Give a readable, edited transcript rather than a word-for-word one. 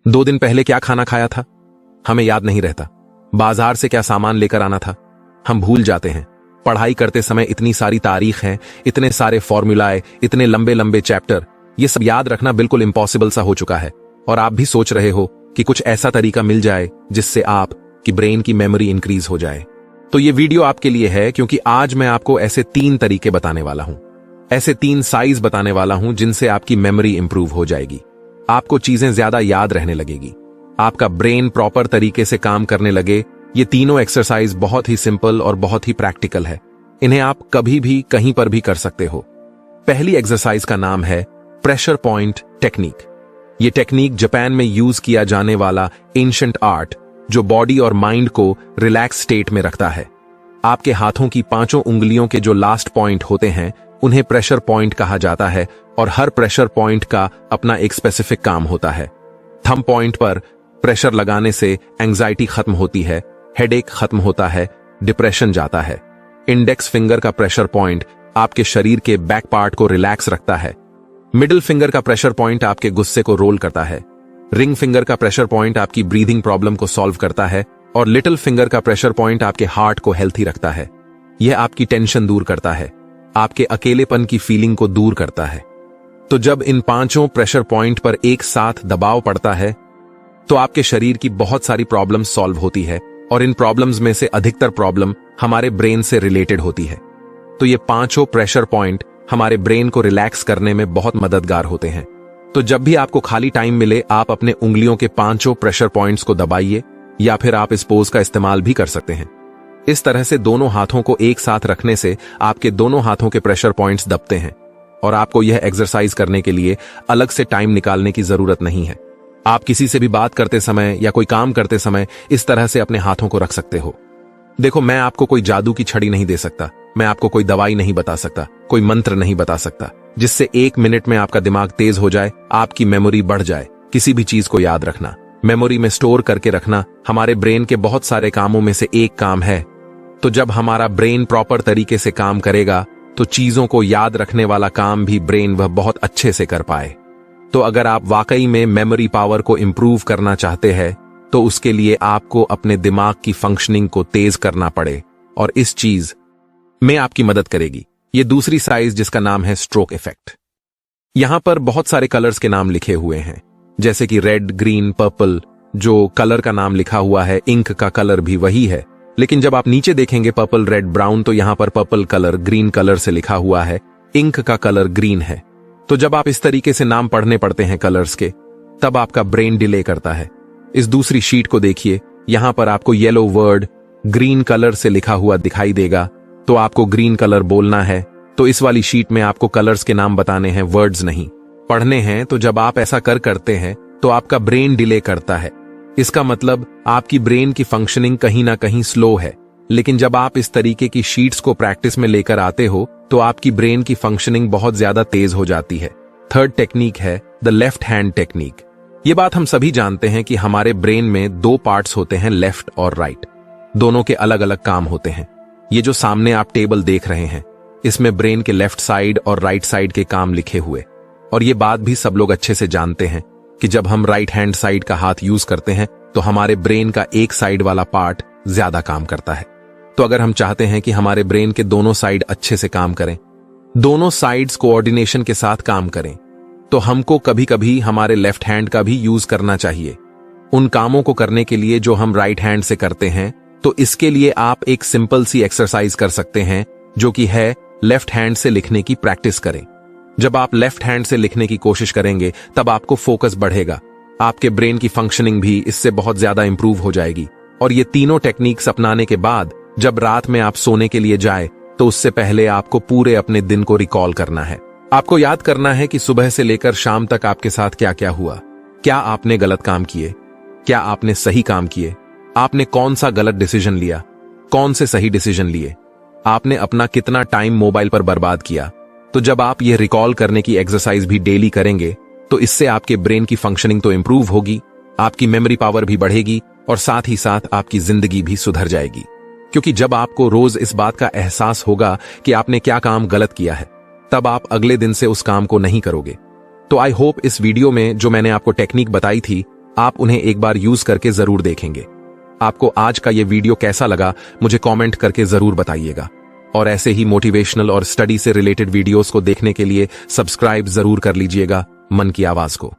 2 दिन पहले क्या खाना खाया था, हमें याद नहीं रहता। बाजार से क्या सामान लेकर आना था, हम भूल जाते हैं। पढ़ाई करते समय इतनी सारी तारीख हैं, इतने सारे फॉर्मूलाए, इतने लंबे लंबे चैप्टर, ये सब याद रखना बिल्कुल इम्पॉसिबल सा हो चुका है। और आप भी सोच रहे हो कि कुछ ऐसा तरीका मिल जाए जिससे आपकी ब्रेन की मेमोरी इंक्रीज हो जाए। तो ये वीडियो आपके लिए है, क्योंकि आज मैं आपको ऐसे 3 तरीके बताने वाला हूं, ऐसे 3 साइज बताने वाला हूं जिनसे आपकी मेमोरी इंप्रूव हो जाएगी। आपको चीजें ज्यादा याद रहने लगेगी, आपका ब्रेन प्रॉपर तरीके से काम करने लगे। ये तीनों एक्सरसाइज बहुत ही सिंपल और बहुत ही प्रैक्टिकल है। इन्हें आप कभी भी कहीं पर भी कर सकते हो। पहली एक्सरसाइज का नाम है प्रेशर पॉइंट टेक्निक। ये टेक्निक जापान में यूज किया जाने वाला एंशिएंट आर्ट, जो बॉडी और माइंड को रिलैक्स स्टेट में रखता है। आपके हाथों की 5 उंगलियों के जो लास्ट पॉइंट होते हैं उन्हें प्रेशर पॉइंट कहा जाता है, और हर प्रेशर पॉइंट का अपना एक स्पेसिफिक काम होता है। थंब पॉइंट पर प्रेशर लगाने से एंजाइटी खत्म होती है, हेडेक खत्म होता है, डिप्रेशन जाता है। इंडेक्स फिंगर का प्रेशर पॉइंट आपके शरीर के बैक पार्ट को रिलैक्स रखता है। मिडिल फिंगर का प्रेशर पॉइंट आपके गुस्से को रोल करता है। रिंग फिंगर का प्रेशर पॉइंट आपकी ब्रीदिंग प्रॉब्लम को सॉल्व करता है, और लिटिल फिंगर का प्रेशर पॉइंट आपके हार्ट को हेल्थी रखता है। यह आपकी टेंशन दूर करता है, आपके अकेलेपन की फीलिंग को दूर करता है। तो जब इन 5 प्रेशर पॉइंट पर एक साथ दबाव पड़ता है तो आपके शरीर की बहुत सारी प्रॉब्लम सॉल्व होती है, और इन प्रॉब्लम्स में से अधिकतर प्रॉब्लम हमारे ब्रेन से रिलेटेड होती है। तो ये 5 प्रेशर पॉइंट हमारे ब्रेन को रिलैक्स करने में बहुत मददगार होते हैं। तो जब भी आपको खाली टाइम मिले, आप अपने उंगलियों के 5 प्रेशर पॉइंट्स को दबाइए, या फिर आप इस पोज का इस्तेमाल भी कर सकते हैं। इस तरह से दोनों हाथों को एक साथ रखने से आपके दोनों हाथों के प्रेशर पॉइंट्स दबते हैं, और आपको यह एक्सरसाइज करने के लिए अलग से टाइम निकालने की जरूरत नहीं है। आप किसी से भी बात करते समय या कोई काम करते समय इस तरह से अपने हाथों को रख सकते हो। देखो, मैं आपको कोई जादू की छड़ी नहीं दे सकता, मैं आपको कोई दवाई नहीं बता सकता, कोई मंत्र नहीं बता सकता जिससे 1 मिनट में आपका दिमाग तेज हो जाए, आपकी मेमोरी बढ़ जाए। किसी भी चीज को याद रखना, मेमोरी में स्टोर करके रखना हमारे ब्रेन के बहुत सारे कामों में से एक काम है। तो जब हमारा ब्रेन प्रॉपर तरीके से काम करेगा तो चीजों को याद रखने वाला काम भी ब्रेन वह बहुत अच्छे से कर पाए। तो अगर आप वाकई में मेमोरी पावर को इंप्रूव करना चाहते हैं तो उसके लिए आपको अपने दिमाग की फंक्शनिंग को तेज करना पड़े, और इस चीज में आपकी मदद करेगी ये दूसरी साइज, जिसका नाम है स्ट्रोक इफेक्ट। यहां पर बहुत सारे कलर्स के नाम लिखे हुए हैं, जैसे कि रेड, ग्रीन, पर्पल। जो कलर का नाम लिखा हुआ है, इंक का कलर भी वही है, लेकिन जब आप नीचे देखेंगे पर्पल, रेड, ब्राउन, तो यहां पर पर्पल कलर ग्रीन कलर से लिखा हुआ है, इंक का कलर ग्रीन है। तो जब आप इस तरीके से नाम पढ़ने पड़ते हैं कलर्स के, तब आपका ब्रेन डिले करता है। इस दूसरी शीट को देखिए, यहां पर आपको येलो वर्ड ग्रीन कलर से लिखा हुआ दिखाई देगा, तो आपको ग्रीन कलर बोलना है। तो इस वाली शीट में आपको कलर्स के नाम बताने हैं, वर्ड्स नहीं पढ़ने हैं। तो जब आप ऐसा करते हैं तो आपका ब्रेन डिले करता है। इसका मतलब आपकी ब्रेन की फंक्शनिंग कहीं ना कहीं स्लो है। लेकिन जब आप इस तरीके की शीट्स को प्रैक्टिस में लेकर आते हो तो आपकी ब्रेन की फंक्शनिंग बहुत ज्यादा तेज हो जाती है। थर्ड टेक्निक है द लेफ्ट हैंड टेक्निक। ये बात हम सभी जानते हैं कि हमारे ब्रेन में 2 पार्ट्स होते हैं, लेफ्ट और राइट। दोनों के अलग अलग काम होते हैं। ये जो सामने आप टेबल देख रहे हैं, इसमें ब्रेन के लेफ्ट साइड और राइट साइड के काम लिखे हुए। और ये बात भी सब लोग अच्छे से जानते हैं कि जब हम राइट हैंड साइड का हाथ यूज करते हैं तो हमारे ब्रेन का एक साइड वाला पार्ट ज्यादा काम करता है। तो अगर हम चाहते हैं कि हमारे ब्रेन के दोनों साइड अच्छे से काम करें, दोनों साइड्स कोऑर्डिनेशन के साथ काम करें, तो हमको कभी कभी हमारे लेफ्ट हैंड का भी यूज करना चाहिए उन कामों को करने के लिए जो हम राइट हैंड से करते हैं। तो इसके लिए आप एक सिंपल सी एक्सरसाइज कर सकते हैं, जो कि है लेफ्ट हैंड से लिखने की प्रैक्टिस करें। जब आप लेफ्ट हैंड से लिखने की कोशिश करेंगे तब आपको फोकस बढ़ेगा, आपके ब्रेन की फंक्शनिंग भी इससे बहुत ज्यादा इंप्रूव हो जाएगी। और ये तीनों टेक्निक्स अपनाने के बाद जब रात में आप सोने के लिए जाए तो उससे पहले आपको पूरे अपने दिन को रिकॉल करना है। आपको याद करना है कि सुबह से लेकर शाम तक आपके साथ क्या क्या हुआ, क्या आपने गलत काम किए, क्या आपने सही काम किए, आपने कौन सा गलत डिसीजन लिया, कौन से सही डिसीजन लिए, आपने अपना कितना टाइम मोबाइल पर बर्बाद किया। तो जब आप ये रिकॉल करने की एक्सरसाइज भी डेली करेंगे तो इससे आपके ब्रेन की फंक्शनिंग तो इंप्रूव होगी, आपकी मेमोरी पावर भी बढ़ेगी, और साथ ही साथ आपकी जिंदगी भी सुधर जाएगी। क्योंकि जब आपको रोज इस बात का एहसास होगा कि आपने क्या काम गलत किया है, तब आप अगले दिन से उस काम को नहीं करोगे। तो आई होप इस वीडियो में जो मैंने आपको टेक्निक बताई थी, आप उन्हें एक बार यूज करके जरूर देखेंगे। आपको आज का ये वीडियो कैसा लगा मुझे कमेंट करके जरूर बताइएगा, और ऐसे ही मोटिवेशनल और स्टडी से रिलेटेड वीडियोस को देखने के लिए सब्सक्राइब जरूर कर लीजिएगा मन की आवाज को।